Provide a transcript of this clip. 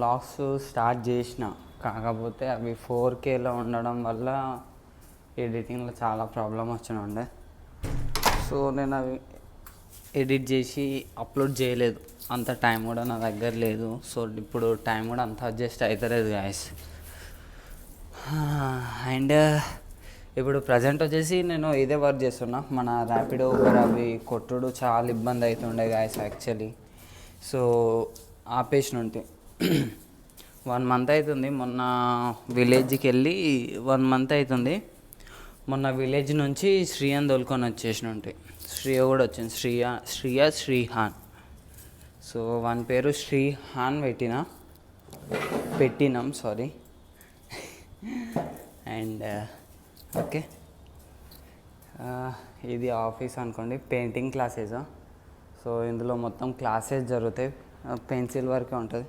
Vlogs start చేసిన, కాకపోతే అవి 4Kలో ఉండడం వల్ల ఎడిటింగ్లో చాలా ప్రాబ్లం ఉండే. సో నేను అవి ఎడిట్ చేసి అప్లోడ్ చేయలేదు, అంత టైం కూడా నా దగ్గర లేదు. సో ఇప్పుడు టైం కూడా అంత అడ్జస్ట్ అవుతలేదు గాయస్. అండ్ ఇప్పుడు ప్రజెంట్ వచ్చేసి నేను ఇదే వర్క్ చేస్తున్నా. మన ర్యాపిడో ఊబర్ అవి కొట్టుడు చాలా ఇబ్బంది అవుతుండే గాయస్ యాక్చువల్లీ. సో ఆపేసినుంటే 1 month అవుతుంది. మొన్న విలేజ్కి వెళ్ళి 1 month అవుతుంది. మొన్న విలేజ్ నుంచి శ్రీయాన్ తోలుకొని వచ్చేసినుంటే, శ్రీయ కూడా వచ్చింది, శ్రీహాన్. సో వాని పేరు శ్రీహాన్ పెట్టినాం సారీ. అండ్ ఓకే, ఇది ఆఫీస్ అనుకోండి, పెయింటింగ్ క్లాసెస్. సో ఇందులో మొత్తం క్లాసెస్ జరుగుతాయి, పెన్సిల్ వరకే ఉంటుంది.